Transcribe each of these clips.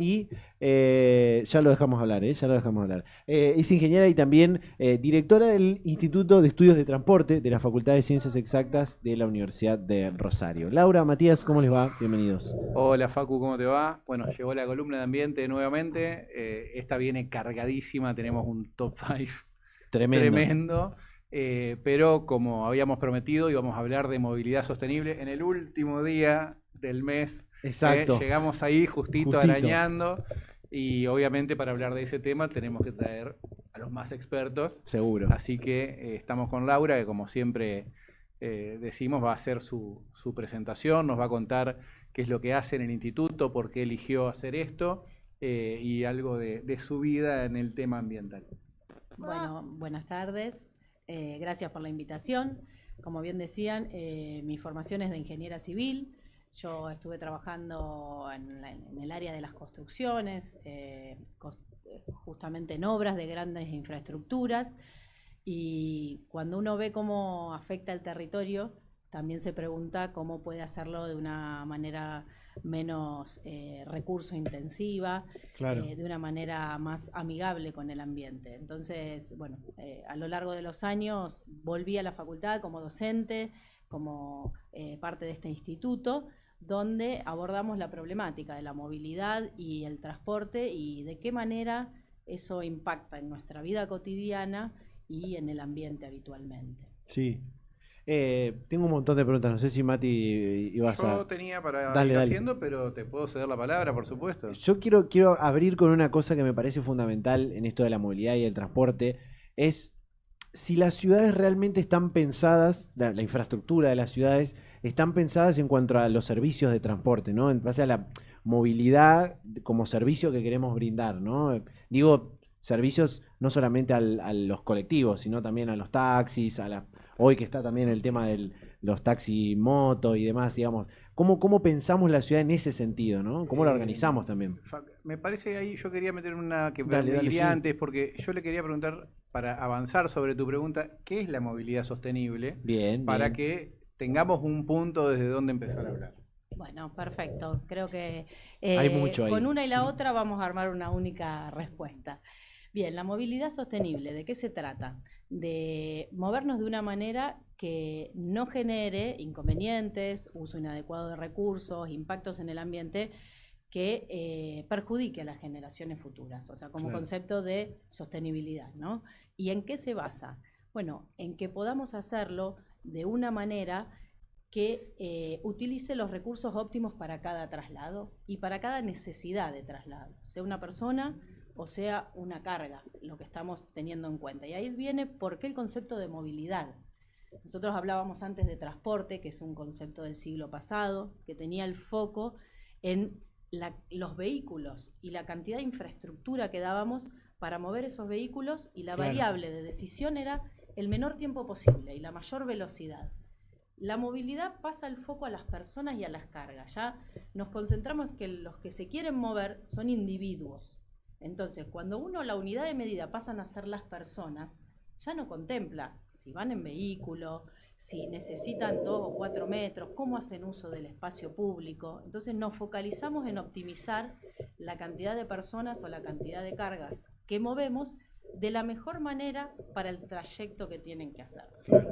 Y ya lo dejamos hablar, ya lo dejamos hablar. Es ingeniera y también directora del Instituto de Estudios de Transporte de la Facultad de Ciencias Exactas de la Universidad de Rosario. Laura, Matías, ¿cómo les va? Bienvenidos. Hola Facu, ¿cómo te va? Bueno, llegó la columna de ambiente nuevamente. Esta viene cargadísima, tenemos un top 5 Tremendo. tremendo. Pero como habíamos prometido, íbamos a hablar de movilidad sostenible en el último día del mes. Exacto, Llegamos ahí justito justito, arañando. Y obviamente para hablar de ese tema tenemos que traer a los más expertos. seguro. Así que estamos con Laura, que como siempre decimos, va a hacer su presentación, nos va a contar qué es lo que hace en el instituto, por qué eligió hacer esto y algo de su vida en el tema ambiental. Bueno, buenas tardes. Gracias por la invitación. Como bien decían, mi formación es de ingeniera civil. Yo estuve trabajando en el área de las construcciones, justamente en obras de grandes infraestructuras. Y cuando uno ve cómo afecta el territorio, también se pregunta cómo puede hacerlo de una manera menos recurso intensiva, Claro. de una manera más amigable con el ambiente. Entonces, bueno, a lo largo de los años volví a la facultad como docente, como parte de este instituto, donde abordamos la problemática de la movilidad y el transporte y de qué manera eso impacta en nuestra vida cotidiana y en el ambiente habitualmente. Sí. Tengo un montón de preguntas. No sé si Mati ibas a. Yo tenía para Dale, ir dale. haciendo, pero te puedo ceder la palabra, por supuesto. Yo quiero abrir con una cosa que me parece fundamental en esto de la movilidad y el transporte. Es si las ciudades realmente están pensadas, la infraestructura de las ciudades están pensadas en cuanto a los servicios de transporte, ¿no? En base a la movilidad como servicio que queremos brindar, ¿no? Digo, servicios no solamente a los colectivos, sino también a los taxis, hoy que está también el tema de los taxi moto y demás, digamos. ¿Cómo pensamos la ciudad en ese sentido, ¿no? ¿Cómo la Eh, organizamos también? Me parece que ahí yo quería meter una que Dale, me dale, iría sí. antes, porque yo le quería preguntar, para avanzar sobre tu pregunta, ¿qué es la movilidad sostenible? Bien, Para bien. que tengamos un punto desde donde empezar a hablar. Bueno, perfecto. Creo que Hay mucho con ahí. una y la otra vamos a armar una única respuesta. Bien, la movilidad sostenible, ¿de qué se trata? De movernos de una manera que no genere inconvenientes, uso inadecuado de recursos, impactos en el ambiente que perjudique a las generaciones futuras, o sea, como Claro. concepto de sostenibilidad, ¿no? ¿Y en qué se basa? Bueno, en que podamos hacerlo de una manera que utilice los recursos óptimos para cada traslado y para cada necesidad de traslado, sea una persona o sea una carga, lo que estamos teniendo en cuenta. Y ahí viene por qué el concepto de movilidad. Nosotros hablábamos antes de transporte, que es un concepto del siglo pasado, que tenía el foco en los vehículos y la cantidad de infraestructura que dábamos para mover esos vehículos, y la Claro. variable de decisión era el menor tiempo posible y la mayor velocidad. La movilidad pasa el foco a las personas y a las cargas. Ya nos concentramos en que los que se quieren mover son individuos. Entonces, cuando la unidad de medida pasan a ser las personas, ya no contempla si van en vehículo, si necesitan 2 o 4 metros, cómo hacen uso del espacio público. Entonces nos focalizamos en optimizar la cantidad de personas o la cantidad de cargas que movemos de la mejor manera para el trayecto que tienen que hacer.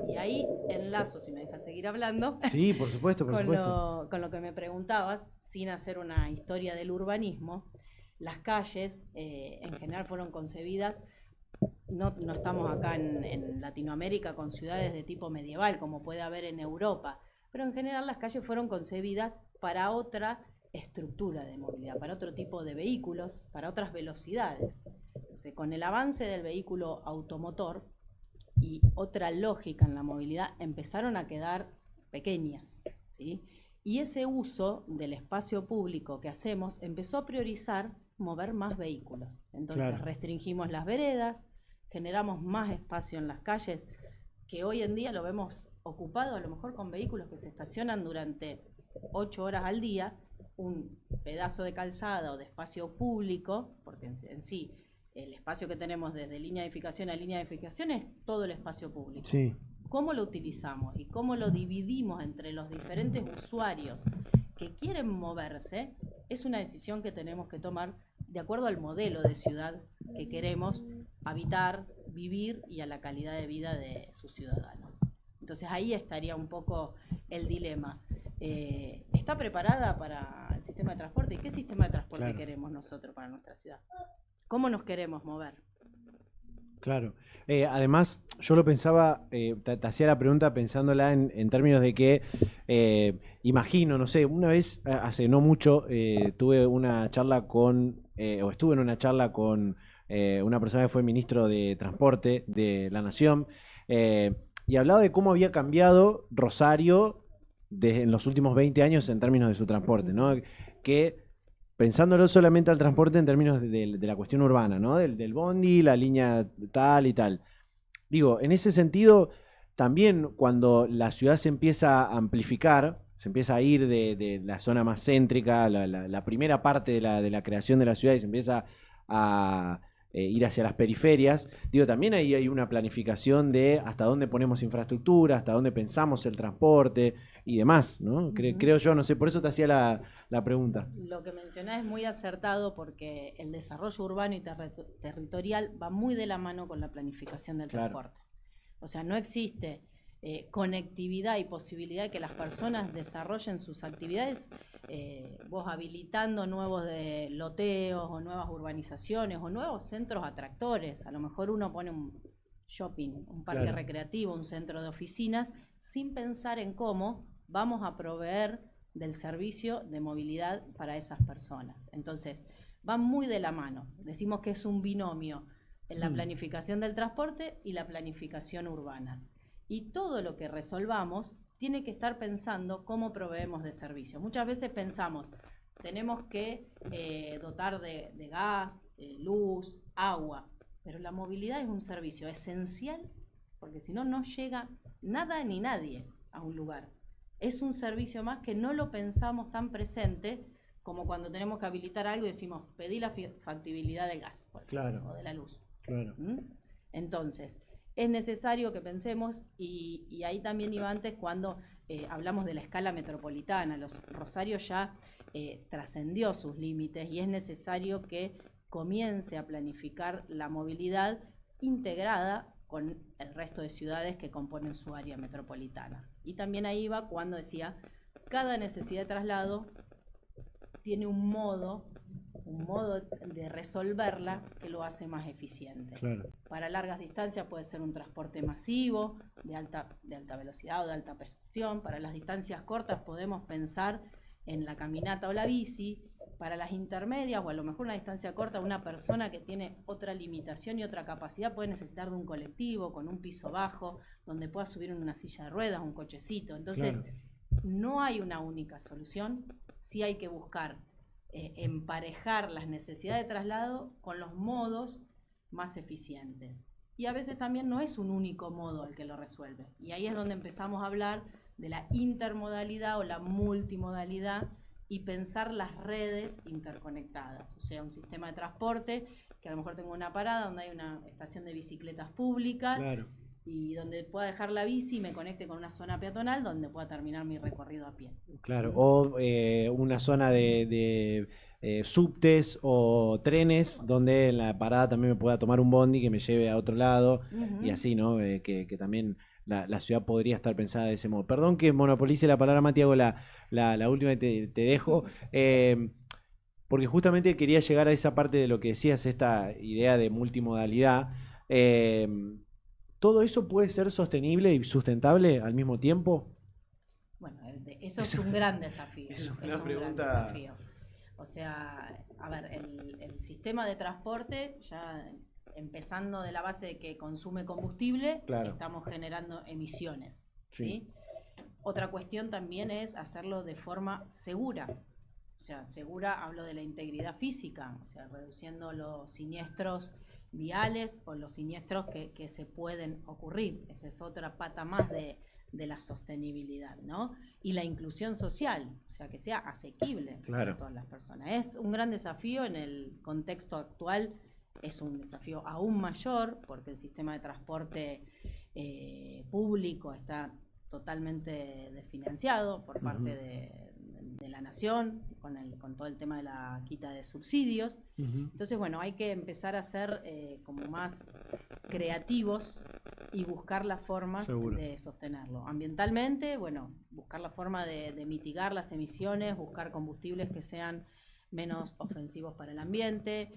Y ahí enlazo, si me dejan seguir hablando, Sí, por supuesto, por supuesto. con lo que me preguntabas, sin hacer una historia del urbanismo. Las calles en general fueron concebidas, no estamos acá en Latinoamérica con ciudades de tipo medieval como puede haber en Europa, pero en general las calles fueron concebidas para otra estructura de movilidad, para otro tipo de vehículos, para otras velocidades. Entonces, con el avance del vehículo automotor y otra lógica en la movilidad, empezaron a quedar pequeñas, ¿sí? Y ese uso del espacio público que hacemos empezó a priorizar mover más vehículos. Entonces Claro. restringimos las veredas, generamos más espacio en las calles, que hoy en día lo vemos ocupado a lo mejor con vehículos que se estacionan durante 8 horas al día, un pedazo de calzada o de espacio público, porque en sí el espacio que tenemos desde línea de edificación a línea de edificación es todo el espacio público. Sí. ¿Cómo lo utilizamos y cómo lo dividimos entre los diferentes usuarios que quieren moverse? es una decisión que tenemos que tomar de acuerdo al modelo de ciudad que queremos habitar, vivir y a la calidad de vida de sus ciudadanos. Entonces ahí estaría un poco el dilema. ¿Está preparada para el sistema de transporte? ¿Y qué sistema de transporte queremos nosotros para nuestra ciudad? ¿Cómo nos queremos mover? Claro. Además, yo lo pensaba, te hacía la pregunta pensándola en términos de que, imagino, no sé, una vez, hace no mucho, tuve una charla o estuve en una charla con una persona que fue ministro de Transporte de la Nación, y hablaba de cómo había cambiado Rosario en los últimos 20 años en términos de su transporte, ¿no? Que pensándolo solamente al transporte en términos de la cuestión urbana, ¿no? Del bondi, la línea tal y tal. Digo, en ese sentido, también cuando la ciudad se empieza a amplificar, se empieza a ir de la zona más céntrica, la primera parte de la creación de la ciudad y se empieza a ir hacia las periferias, digo, también ahí hay una planificación de hasta dónde ponemos infraestructura, hasta dónde pensamos el transporte y demás, ¿no? Creo yo, no sé, por eso te hacía la pregunta. Lo que mencionás es muy acertado porque el desarrollo urbano y territorial va muy de la mano con la planificación del transporte. O sea, no existe conectividad y posibilidad de que las personas desarrollen sus actividades, vos habilitando nuevos loteos o nuevas urbanizaciones o nuevos centros atractores. A lo mejor uno pone un shopping, un parque recreativo, un centro de oficinas, sin pensar en cómo vamos a proveer del servicio de movilidad para esas personas. Entonces, van muy de la mano. Decimos que es un binomio en la planificación del transporte y la planificación urbana. Y todo lo que resolvamos tiene que estar pensando cómo proveemos de servicio. Muchas veces pensamos, tenemos que dotar de gas, luz, agua, pero la movilidad es un servicio esencial porque si no, no llega nada ni nadie a un lugar. Es un servicio más que no lo pensamos tan presente como cuando tenemos que habilitar algo y decimos, pedí la factibilidad del gas, por ejemplo, o de la luz. Entonces, es necesario que pensemos, y ahí también iba antes cuando hablamos de la escala metropolitana. Rosario ya trascendió sus límites y es necesario que comience a planificar la movilidad integrada con el resto de ciudades que componen su área metropolitana. Y también ahí va cuando decía, cada necesidad de traslado tiene un modo de resolverla que lo hace más eficiente. Para largas distancias puede ser un transporte masivo, de alta velocidad o de alta presión. Para las distancias cortas podemos pensar en la caminata o la bici. Para las intermedias o a lo mejor una distancia corta, una persona que tiene otra limitación y otra capacidad puede necesitar de un colectivo con un piso bajo, donde pueda subir en una silla de ruedas, un cochecito. Entonces, no hay una única solución, sí hay que buscar emparejar las necesidades de traslado con los modos más eficientes. Y a veces también no es un único modo el que lo resuelve. Y ahí es donde empezamos a hablar de la intermodalidad o la multimodalidad y pensar las redes interconectadas. O sea, un sistema de transporte que a lo mejor tengo una parada donde hay una estación de bicicletas públicas y donde pueda dejar la bici y me conecte con una zona peatonal donde pueda terminar mi recorrido a pie. O una zona de subtes o trenes donde en la parada también me pueda tomar un bondi que me lleve a otro lado y así, ¿no? Que también la ciudad podría estar pensada de ese modo. Perdón que monopolice la palabra, Mati, hago la última y te dejo. Porque justamente quería llegar a esa parte de lo que decías, esta idea de multimodalidad. ¿Todo eso puede ser sostenible y sustentable al mismo tiempo? Bueno, eso es un gran desafío. Es una pregunta. O sea, a ver, el sistema de transporte, ya empezando de la base de que consume combustible, estamos generando emisiones. ¿Sí? Otra cuestión también es hacerlo de forma segura. O sea, segura, hablo de la integridad física, o sea, reduciendo los siniestros viales o los siniestros que se pueden ocurrir. Esa es otra pata más de la sostenibilidad, ¿no? Y la inclusión social, o sea, que sea asequible para todas las personas. Es un gran desafío en el contexto actual, es un desafío aún mayor porque el sistema de transporte público está totalmente desfinanciado por parte de la nación, con todo el tema de la quita de subsidios. Entonces, bueno, hay que empezar a ser como más creativos y buscar las formas de sostenerlo. Ambientalmente, bueno, buscar la forma de mitigar las emisiones, buscar combustibles que sean menos ofensivos para el ambiente.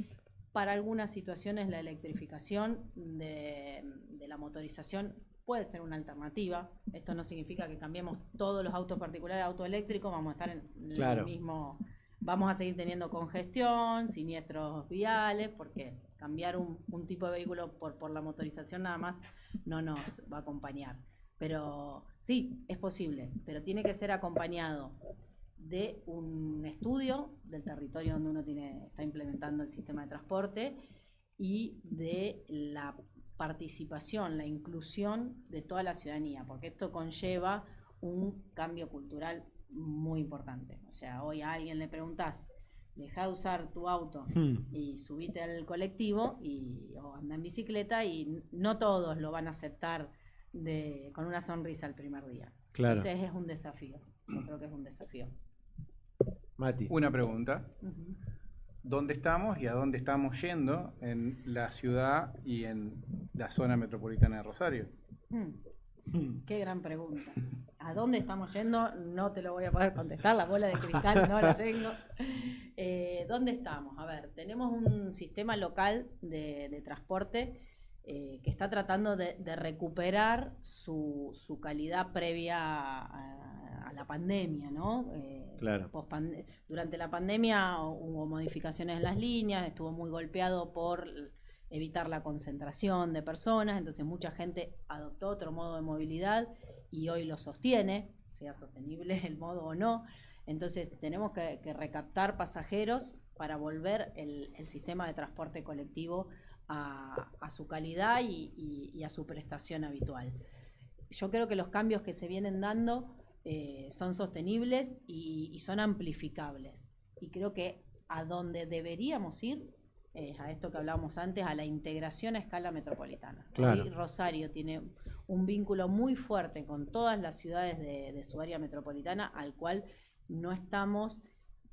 Para algunas situaciones la electrificación de la motorización puede ser una alternativa. Esto no significa que cambiemos todos los autos particulares a autos eléctricos, vamos a estar en el mismo, vamos a seguir teniendo congestión, siniestros viales, porque cambiar un tipo de vehículo por la motorización nada más no nos va a acompañar. Pero sí, es posible, pero tiene que ser acompañado de un estudio del territorio donde uno está implementando el sistema de transporte y de la participación, la inclusión de toda la ciudadanía, porque esto conlleva un cambio cultural muy importante. O sea, hoy a alguien le preguntás, dejá de usar tu auto y subite al colectivo o anda en bicicleta, y no todos lo van a aceptar con una sonrisa el primer día. Claro. Entonces es un desafío, yo creo que es un desafío. Mati. Una pregunta. ¿Dónde estamos y a dónde estamos yendo en la ciudad y en la zona metropolitana de Rosario? Qué gran pregunta. ¿A dónde estamos yendo? No te lo voy a poder contestar, la bola de cristal no la tengo. ¿Dónde estamos? A ver, tenemos un sistema local de transporte que está tratando de recuperar su calidad previa a la pandemia, ¿no? Claro. Durante la pandemia hubo modificaciones en las líneas, estuvo muy golpeado por evitar la concentración de personas, entonces mucha gente adoptó otro modo de movilidad y hoy lo sostiene, sea sostenible el modo o no. Entonces tenemos que recaptar pasajeros para volver el sistema de transporte colectivo a su calidad y a su prestación habitual. Yo creo que los cambios que se vienen dando son sostenibles y son amplificables. Y creo que a donde deberíamos ir, a esto que hablábamos antes, a la integración a escala metropolitana. Claro. Hoy Rosario tiene un vínculo muy fuerte con todas las ciudades de su área metropolitana, al cual no estamos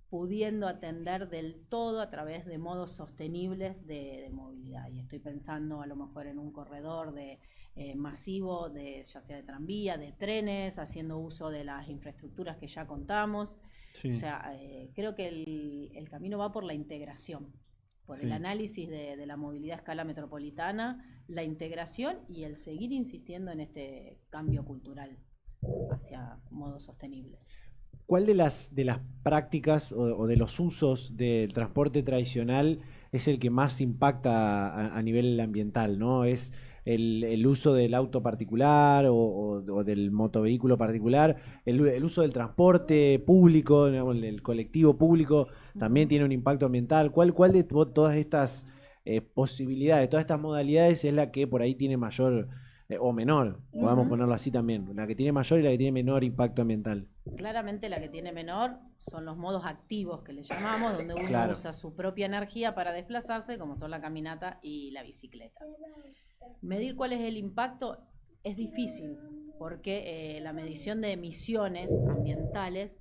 pudiendo atender del todo a través de modos sostenibles de movilidad. Y estoy pensando a lo mejor en un corredor masivo, ya sea de tranvía, de trenes, haciendo uso de las infraestructuras que ya contamos. Sí. O sea, creo que el camino va por la integración, por el análisis de la movilidad a escala metropolitana, la integración y el seguir insistiendo en este cambio cultural hacia modos sostenibles. ¿Cuál de las prácticas o de los usos del transporte tradicional es el que más impacta a nivel ambiental, ¿no? ¿Es el uso del auto particular o del motovehículo particular? ¿El uso del transporte público, digamos, el colectivo público, también tiene un impacto ambiental? ¿Cuál de todas estas posibilidades, todas estas modalidades es la que por ahí tiene mayor o menor, podamos ponerlo así también, la que tiene mayor y la que tiene menor impacto ambiental? Claramente la que tiene menor son los modos activos que le llamamos, donde uno usa su propia energía para desplazarse, como son la caminata y la bicicleta. Medir cuál es el impacto es difícil, porque la medición de emisiones ambientales,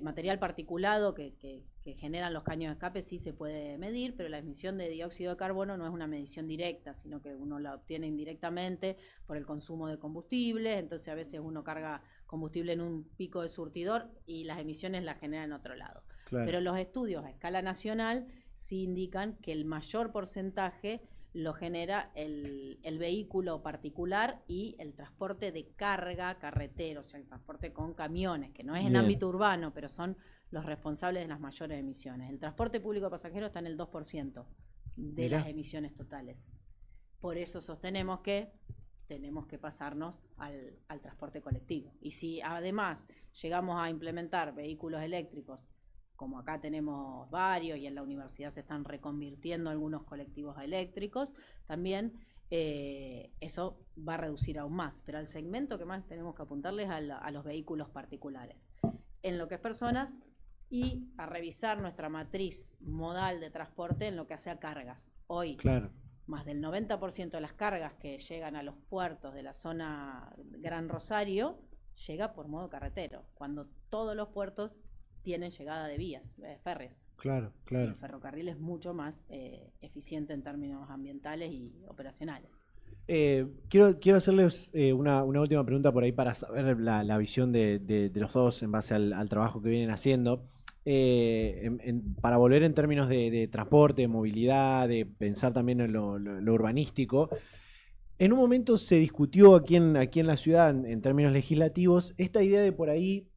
material particulado que generan los caños de escape sí se puede medir, pero la emisión de dióxido de carbono no es una medición directa, sino que uno la obtiene indirectamente por el consumo de combustible. Entonces a veces uno carga combustible en un pico de surtidor y las emisiones las generan en otro lado. Claro. Pero los estudios a escala nacional sí indican que el mayor porcentaje lo genera el vehículo particular y el transporte de carga carretero, o sea, el transporte con camiones, que no es en ámbito urbano, pero son los responsables de las mayores emisiones. El transporte público de pasajeros está en el 2% de las emisiones totales. Por eso sostenemos que tenemos que pasarnos al transporte colectivo. Y si además llegamos a implementar vehículos eléctricos, como acá tenemos varios y en la universidad se están reconvirtiendo algunos colectivos eléctricos, también eso va a reducir aún más. Pero al segmento que más tenemos que apuntarles es a los vehículos particulares. En lo que es personas, y a revisar nuestra matriz modal de transporte en lo que hace a cargas. Hoy, más del 90% de las cargas que llegan a los puertos de la zona Gran Rosario llega por modo carretero, cuando todos los puertos tienen llegada de vías férreas. Claro, Y claro. el ferrocarril es mucho más eficiente en términos ambientales y operacionales. Quiero hacerles una última pregunta por ahí para saber la visión de los dos en base al trabajo que vienen haciendo. Para volver en términos de transporte, de movilidad, de pensar también en lo urbanístico, en un momento se discutió aquí en la ciudad, en términos legislativos, esta idea de por ahí,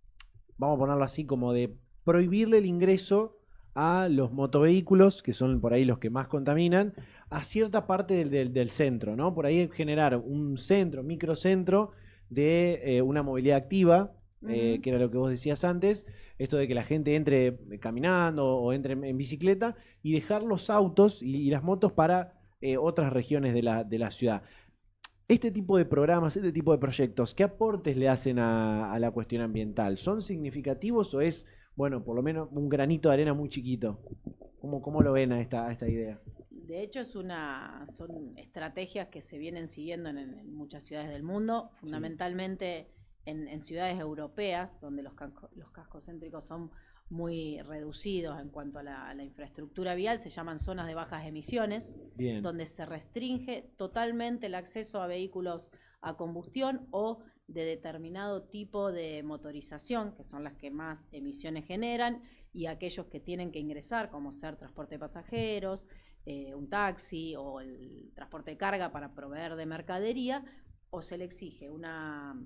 vamos a ponerlo así, como de prohibirle el ingreso a los motovehículos, que son por ahí los que más contaminan, a cierta parte del centro, ¿no? Por ahí generar un centro, microcentro de una movilidad activa, que era lo que vos decías antes, esto de que la gente entre caminando o entre en bicicleta y dejar los autos y las motos para otras regiones de la ciudad. Este tipo de programas, este tipo de proyectos, ¿qué aportes le hacen a la cuestión ambiental? ¿Son significativos o es, bueno, por lo menos un granito de arena muy chiquito? ¿Cómo lo ven a esta idea? De hecho, son estrategias que se vienen siguiendo en muchas ciudades del mundo, fundamentalmente en ciudades europeas, donde los cascos céntricos son muy reducidos en cuanto a la infraestructura vial, se llaman zonas de bajas emisiones, Bien, donde se restringe totalmente el acceso a vehículos a combustión o de determinado tipo de motorización, que son las que más emisiones generan, y aquellos que tienen que ingresar, como ser transporte de pasajeros, un taxi o el transporte de carga para proveer de mercadería, o se le exige una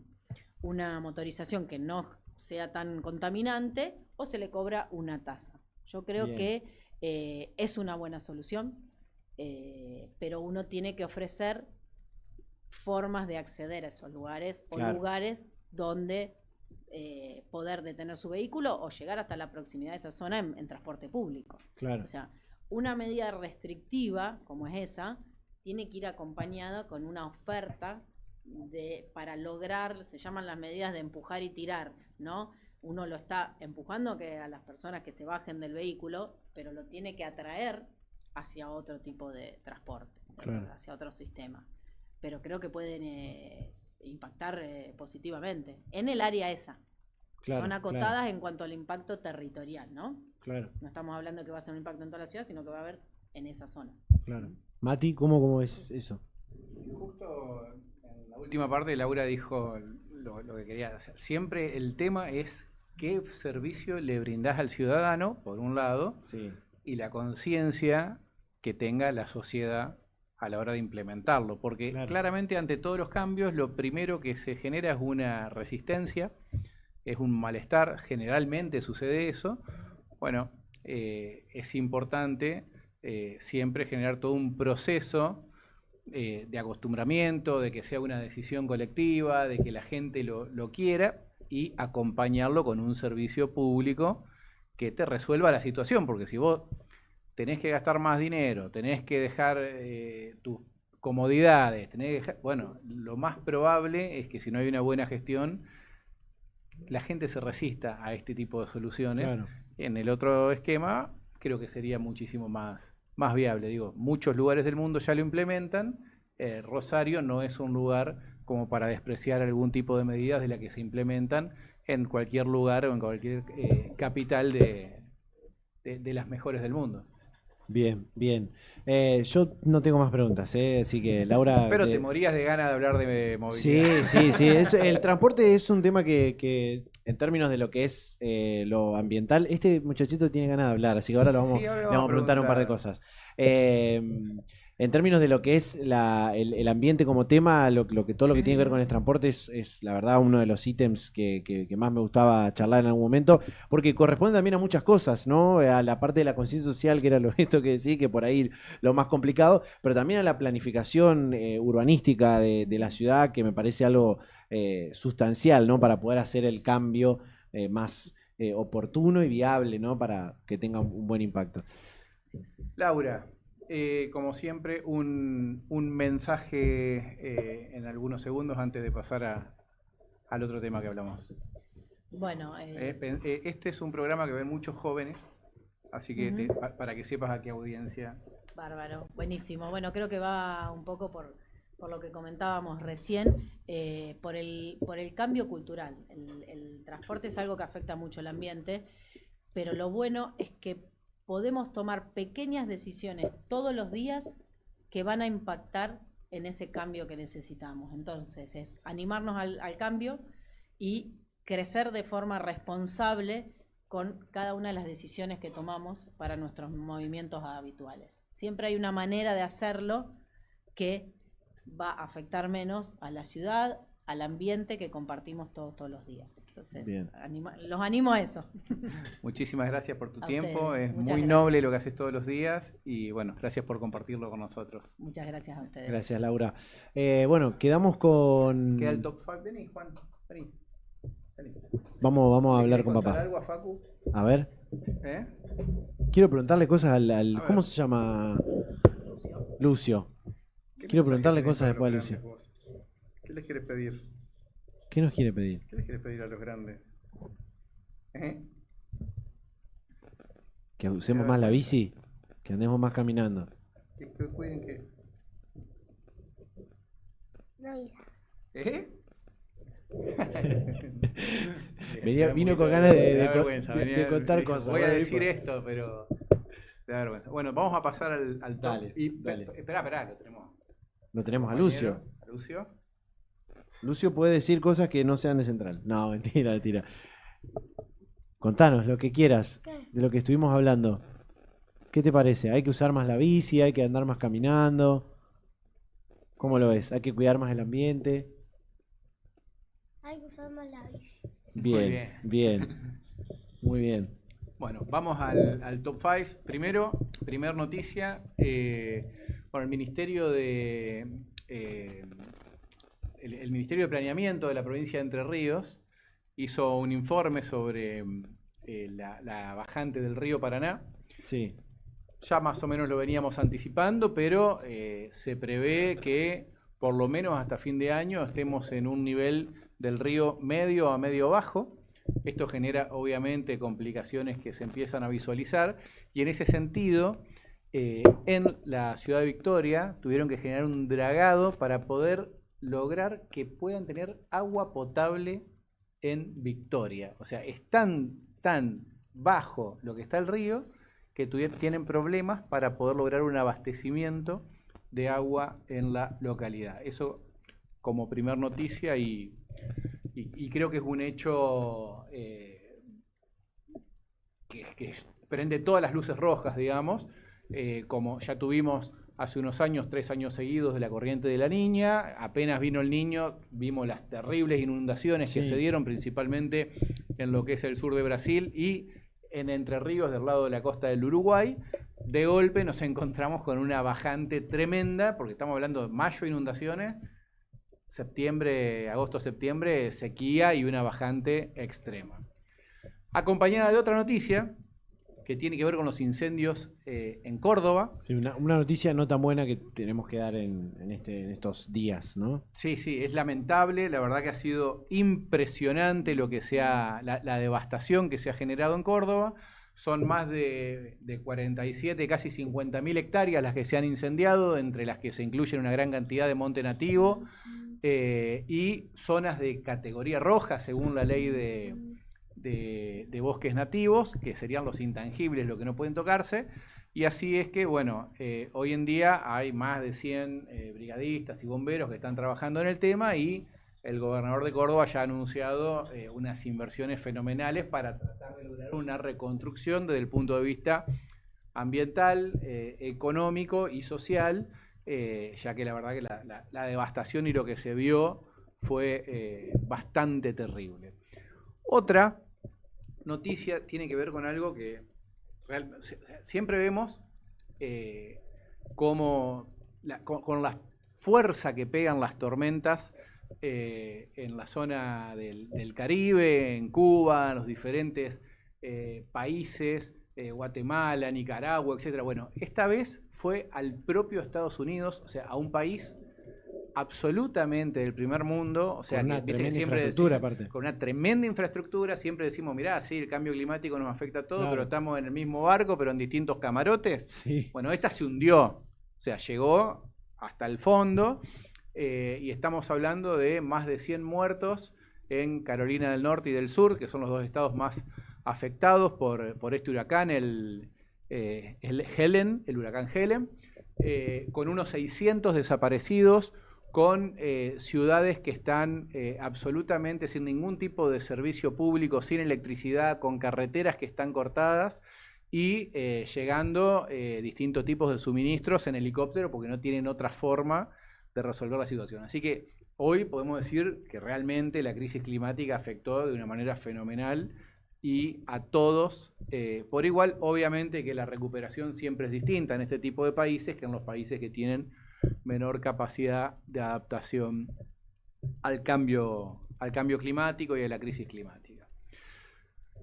motorización que no sea tan contaminante o se le cobra una tasa. Yo creo bien, que es una buena solución, pero uno tiene que ofrecer formas de acceder a esos lugares o claro, lugares donde poder detener su vehículo o llegar hasta la proximidad de esa zona en transporte público. claro, O sea, una medida restrictiva como es esa tiene que ir acompañada con una oferta para lograr, se llaman las medidas de empujar y tirar, ¿no? Uno lo está empujando a las personas que se bajen del vehículo, pero lo tiene que atraer hacia otro tipo de transporte, claro, hacia otro sistema. Pero creo que pueden impactar positivamente en el área esa. claro, Son claro, acotadas en cuanto al impacto territorial, ¿no? claro, No estamos hablando que va a ser un impacto en toda la ciudad, sino que va a haber en esa zona. claro. Mati, ¿cómo ves eso? Justo en la última parte Laura dijo lo que quería hacer. Siempre el tema es qué servicio le brindás al ciudadano, por un lado, Sí, y la conciencia que tenga la sociedad a la hora de implementarlo, porque claro, claramente ante todos los cambios lo primero que se genera es una resistencia, es un malestar, generalmente sucede eso. Bueno, es importante siempre generar todo un proceso de acostumbramiento, de que sea una decisión colectiva, de que la gente lo quiera y acompañarlo con un servicio público que te resuelva la situación, porque si vos tenés que gastar más dinero, tenés que dejar tus comodidades, tenés que dejar, bueno, lo más probable es que si no hay una buena gestión, la gente se resista a este tipo de soluciones. claro. En el otro esquema, creo que sería muchísimo más viable. Digo, muchos lugares del mundo ya lo implementan. Rosario no es un lugar como para despreciar algún tipo de medidas de las que se implementan en cualquier lugar o en cualquier capital de las mejores del mundo. Bien, bien. Yo no tengo más preguntas, así que Laura, Pero te morías de ganas de hablar de movilidad. sí, sí, sí. El transporte es un tema que en términos de lo que es lo ambiental, este muchachito tiene ganas de hablar, así que ahora Sí, ahora le vamos vamos a a preguntar un par de preguntar. cosas. Eh, en términos de lo que es el ambiente como tema, todo lo que Sí, tiene que sí. ver con el transporte es la verdad uno de los ítems que más me gustaba charlar en algún momento, porque corresponde también a muchas cosas, ¿no? A la parte de la conciencia social, que era esto que decía, que por ahí lo más complicado, pero también a la planificación urbanística de la ciudad, que me parece algo sustancial, ¿no? Para poder hacer el cambio más oportuno y viable, ¿no? Para que tenga un buen impacto. Laura, como siempre, un mensaje en algunos segundos antes de pasar al otro tema que hablamos. Bueno, Este es un programa que ven muchos jóvenes, así que ujú, para que sepas a qué audiencia. bárbaro, buenísimo. Bueno, creo que va un poco por lo que comentábamos recién, por el cambio cultural. El transporte es algo que afecta mucho el ambiente, pero lo bueno es que podemos tomar pequeñas decisiones todos los días que van a impactar en ese cambio que necesitamos. Entonces, es animarnos al cambio y crecer de forma responsable con cada una de las decisiones que tomamos para nuestros movimientos habituales. Siempre hay una manera de hacerlo que va a afectar menos a la ciudad, al ambiente que compartimos todos los días. Entonces, los animo a eso. Muchísimas gracias por tu A tiempo, ustedes. es Muchas muy gracias. noble lo que haces todos los días y bueno, gracias por compartirlo con nosotros. Muchas gracias a ustedes. Gracias, Laura. Bueno, quedamos con... Queda el top 5, vení Juan, vení. Vamos a ¿Le hablar querés con contar papá. algo a Facu? A ver, ¿Eh? quiero preguntarle cosas al A ver. ¿cómo se llama? Lucio. ¿Qué Quiero mensaje preguntarle tenés cosas para después a los Lucio. grandes vos? ¿Qué les quieres pedir? ¿Qué nos quiere pedir? ¿Qué les quieres pedir a los grandes? ¿Eh? ¿Que usemos más la bici? ¿Que andemos más caminando? Que cuiden que... No, ¿Eh? Vino con ganas Me da vergüenza, de contar dijo, cosas. Voy a Bueno, decir no esto, pero me da vergüenza. Bueno, vamos a pasar al top. Dale, Y, dale. Esperá, lo tenemos. Lo tenemos a Compañero, Lucio. a Lucio. Lucio puede decir cosas que no sean de Central. No, mentira, mentira. Contanos lo que quieras ¿Qué? de lo que estuvimos hablando. ¿Qué te parece? ¿Hay que usar más la bici? ¿Hay que andar más caminando? ¿Cómo lo ves? ¿Hay que cuidar más el ambiente? Hay que usar más la bici. Bien, bien. Muy bien. Bueno, vamos al top 5. Primero, primer noticia. Bueno, el Ministerio de el Ministerio de Planeamiento de la provincia de Entre Ríos hizo un informe sobre la bajante del río Paraná. Sí. Ya más o menos lo veníamos anticipando, pero se prevé que por lo menos hasta fin de año estemos en un nivel del río medio a medio bajo. Esto genera obviamente complicaciones que se empiezan a visualizar y en ese sentido en la ciudad de Victoria tuvieron que generar un dragado para poder lograr que puedan tener agua potable en Victoria. O sea, es tan bajo lo que está el río que tienen problemas para poder lograr un abastecimiento de agua en la localidad. Eso como primer noticia y creo que es un hecho que prende todas las luces rojas, digamos, como ya tuvimos hace unos años, 3 años seguidos de la corriente de la Niña, apenas vino el Niño, vimos las terribles inundaciones que Sí. se dieron principalmente en lo que es el sur de Brasil y en Entre Ríos del lado de la costa del Uruguay. De golpe nos encontramos con una bajante tremenda, porque estamos hablando de mayo inundaciones, septiembre, agosto, septiembre, sequía y una bajante extrema. Acompañada de otra noticia que tiene que ver con los incendios en Córdoba. Sí, una noticia no tan buena que tenemos que dar en estos días, ¿no? Sí, es lamentable, la verdad que ha sido impresionante lo que la devastación que se ha generado en Córdoba. Son más de 47, casi 50.000 hectáreas las que se han incendiado, entre las que se incluyen una gran cantidad de monte nativo y zonas de categoría roja según la ley de bosques nativos, que serían los intangibles, lo que no pueden tocarse. Y así es que, bueno, hoy en día hay más de 100 brigadistas y bomberos que están trabajando en el tema y el gobernador de Córdoba ya ha anunciado unas inversiones fenomenales para tratar de lograr una reconstrucción desde el punto de vista ambiental, económico y social, ya que la verdad que la devastación y lo que se vio fue bastante terrible. Otra noticia tiene que ver con algo que siempre vemos cómo con la fuerza que pegan las tormentas en la zona del Caribe, en Cuba, en los diferentes países, Guatemala, Nicaragua, etcétera. Bueno, esta vez fue al propio Estados Unidos, o sea, a un país absolutamente del primer mundo, o sea, Con una viste, tremenda siempre infraestructura decimos, aparte. con una tremenda infraestructura, siempre decimos, mirá, sí, el cambio climático nos afecta a todos, Claro. pero estamos en el mismo barco, pero en distintos camarotes. Sí. Bueno, esta se hundió, o sea, llegó hasta el fondo y estamos hablando de más de 100 muertos en Carolina del Norte y del Sur, que son los dos estados más afectados por este huracán, el huracán Helen, con unos 600 desaparecidos, con ciudades que están absolutamente sin ningún tipo de servicio público, sin electricidad, con carreteras que están cortadas y llegando distintos tipos de suministros en helicóptero porque no tienen otra forma de resolver la situación. Así que hoy podemos decir que realmente la crisis climática afectó de una manera fenomenal y a todos por igual. Obviamente que la recuperación siempre es distinta en este tipo de países que en los países que tienen menor capacidad de adaptación al cambio climático y a la crisis climática.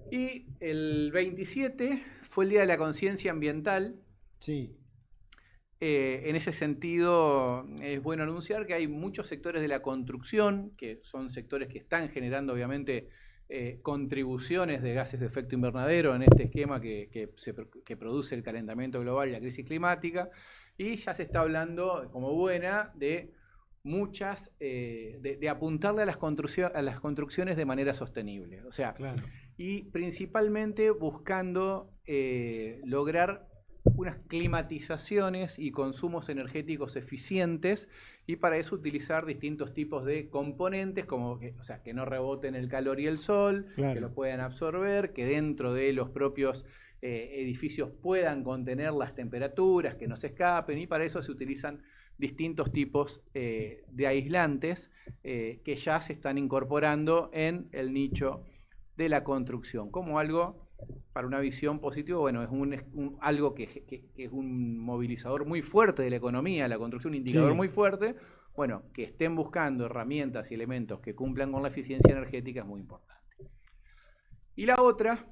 Y el 27 fue el Día de la Conciencia Ambiental. Sí. En ese sentido, es bueno anunciar que hay muchos sectores de la construcción, que son sectores que están generando obviamente contribuciones de gases de efecto invernadero en este esquema que produce el calentamiento global y la crisis climática. Y ya se está hablando, como buena, de muchas, de apuntarle a las construcciones de manera sostenible. O sea, Claro. y principalmente buscando lograr unas climatizaciones y consumos energéticos eficientes, y para eso utilizar distintos tipos de componentes, como que no reboten el calor y el sol, Claro. que lo puedan absorber, que dentro de los propios edificios puedan contener las temperaturas, que no se escapen, y para eso se utilizan distintos tipos de aislantes que ya se están incorporando en el nicho de la construcción, como algo para una visión positiva. Bueno, es algo que es un movilizador muy fuerte de la economía, la construcción, un indicador Sí. muy fuerte. Bueno, que estén buscando herramientas y elementos que cumplan con la eficiencia energética es muy importante. Y la otra,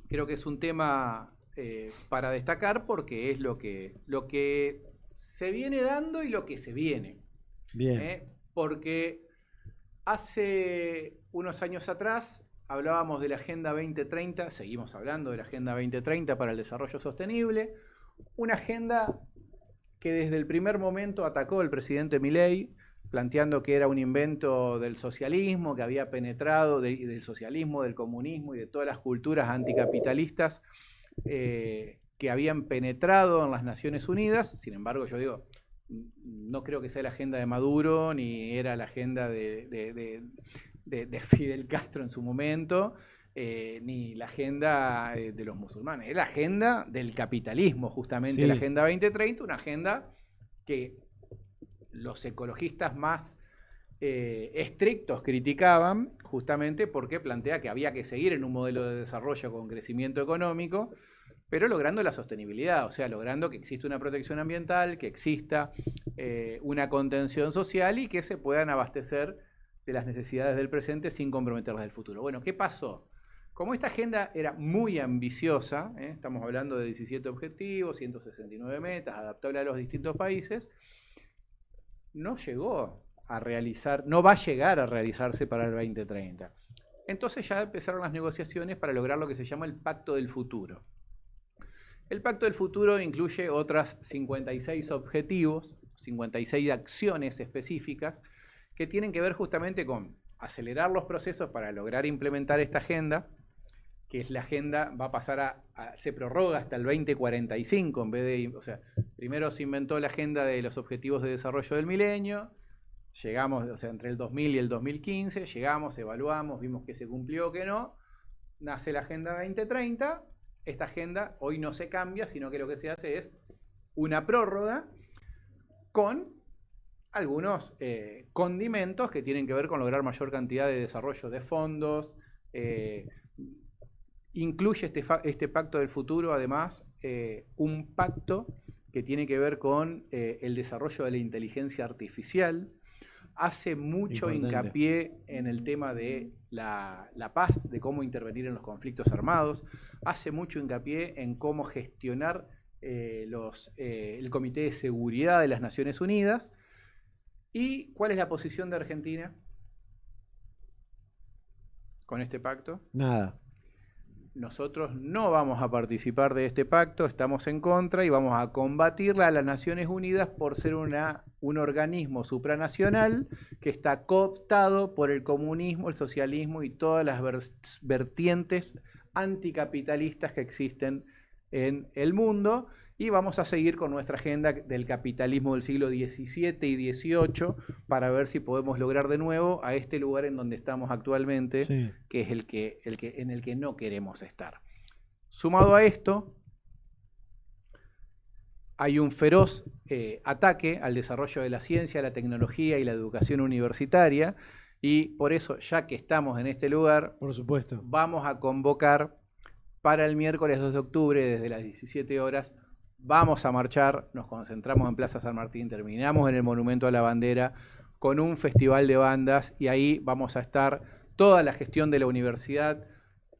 creo que es un tema para destacar porque es lo que se viene dando y lo que se viene. Bien. Porque hace unos años atrás hablábamos de la Agenda 2030, seguimos hablando de la Agenda 2030 para el desarrollo sostenible, una agenda que desde el primer momento atacó el presidente Milei, planteando que era un invento del socialismo, que había penetrado del socialismo, del comunismo y de todas las culturas anticapitalistas que habían penetrado en las Naciones Unidas. Sin embargo, yo digo, no creo que sea la agenda de Maduro, ni era la agenda de Fidel Castro en su momento, ni la agenda de los musulmanes. Es la agenda del capitalismo, justamente, Sí. la Agenda 2030, una agenda que los ecologistas más estrictos criticaban, justamente porque plantea que había que seguir en un modelo de desarrollo con crecimiento económico, pero logrando la sostenibilidad, o sea, logrando que exista una protección ambiental, que exista una contención social y que se puedan abastecer de las necesidades del presente sin comprometerlas del futuro. Bueno, ¿qué pasó? Como esta agenda era muy ambiciosa, estamos hablando de 17 objetivos, 169 metas, adaptable a los distintos países, no llegó a realizar, no va a llegar a realizarse para el 2030. Entonces ya empezaron las negociaciones para lograr lo que se llama el Pacto del Futuro. El Pacto del Futuro incluye otras 56 objetivos, 56 acciones específicas que tienen que ver justamente con acelerar los procesos para lograr implementar esta agenda, que es la agenda, va a pasar se prorroga hasta el 2045 en vez de, o sea, primero se inventó la agenda de los objetivos de desarrollo del milenio, llegamos, o sea, entre el 2000 y el 2015, llegamos, evaluamos, vimos que se cumplió, que no, nace la Agenda 2030. Esta agenda hoy no se cambia, sino que lo que se hace es una prórroga con algunos condimentos que tienen que ver con lograr mayor cantidad de desarrollo de fondos. Incluye este Pacto del Futuro, además, un pacto que tiene que ver con el desarrollo de la inteligencia artificial. Hace mucho hincapié en el tema de la paz, de cómo intervenir en los conflictos armados. Hace mucho hincapié en cómo gestionar el Comité de Seguridad de las Naciones Unidas. ¿Y cuál es la posición de Argentina con este pacto? Nada. Nosotros no vamos a participar de este pacto, estamos en contra y vamos a combatirla a las Naciones Unidas por ser un organismo supranacional que está cooptado por el comunismo, el socialismo y todas las vertientes anticapitalistas que existen en el mundo. Y vamos a seguir con nuestra agenda del capitalismo del siglo XVII y XVIII para ver si podemos lograr de nuevo a este lugar en donde estamos actualmente, Sí. que es en el que no queremos estar. Sumado a esto, hay un feroz ataque al desarrollo de la ciencia, la tecnología y la educación universitaria, y por eso, ya que estamos en este lugar, Por supuesto. vamos a convocar para el miércoles 2 de octubre, desde las 17 horas, vamos a marchar, nos concentramos en Plaza San Martín, terminamos en el Monumento a la Bandera con un festival de bandas, y ahí vamos a estar toda la gestión de la universidad,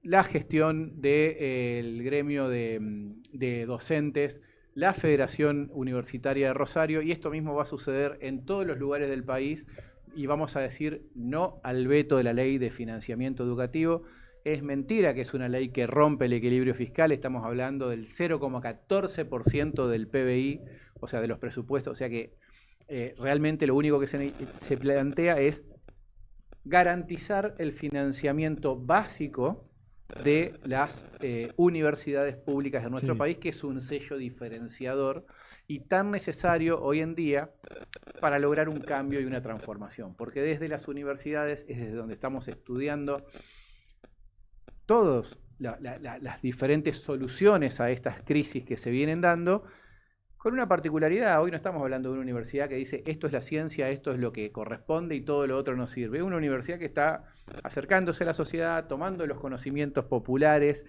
la gestión del gremio de docentes, la Federación Universitaria de Rosario, y esto mismo va a suceder en todos los lugares del país, y vamos a decir no al veto de la ley de financiamiento educativo. Es mentira que es una ley que rompe el equilibrio fiscal, estamos hablando del 0,14% del PBI, o sea, de los presupuestos, o sea que realmente lo único que se plantea es garantizar el financiamiento básico de las universidades públicas de nuestro país, que es un sello diferenciador y tan necesario hoy en día para lograr un cambio y una transformación, porque desde las universidades es desde donde estamos estudiando todas las diferentes soluciones a estas crisis que se vienen dando, con una particularidad. Hoy no estamos hablando de una universidad que dice esto es la ciencia, esto es lo que corresponde y todo lo otro no sirve. Es una universidad que está acercándose a la sociedad, tomando los conocimientos populares,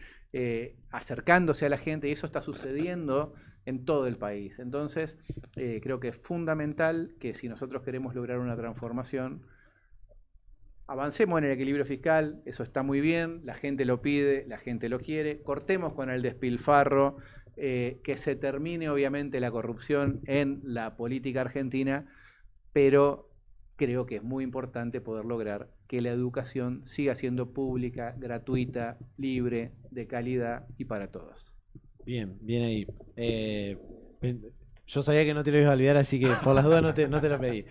acercándose a la gente, y eso está sucediendo en todo el país. Entonces, creo que es fundamental que si nosotros queremos lograr una transformación, avancemos en el equilibrio fiscal, eso está muy bien, la gente lo pide, la gente lo quiere, cortemos con el despilfarro, que se termine obviamente la corrupción en la política argentina, pero creo que es muy importante poder lograr que la educación siga siendo pública, gratuita, libre, de calidad y para todos. Bien, bien ahí. Yo sabía que no te lo ibas a olvidar, así que por las dudas no te lo pedí.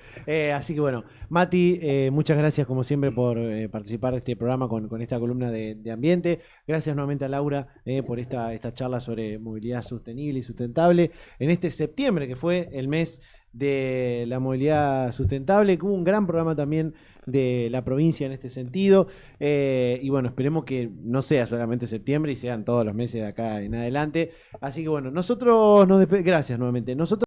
Así que bueno, Mati, muchas gracias como siempre por participar de este programa con esta columna de ambiente. Gracias nuevamente a Laura por esta charla sobre movilidad sostenible y sustentable en este septiembre, que fue el mes de la movilidad sustentable, que hubo un gran programa también de la provincia en este sentido, y bueno, esperemos que no sea solamente septiembre y sean todos los meses de acá en adelante. Así que bueno, nosotros gracias nuevamente. Nosotros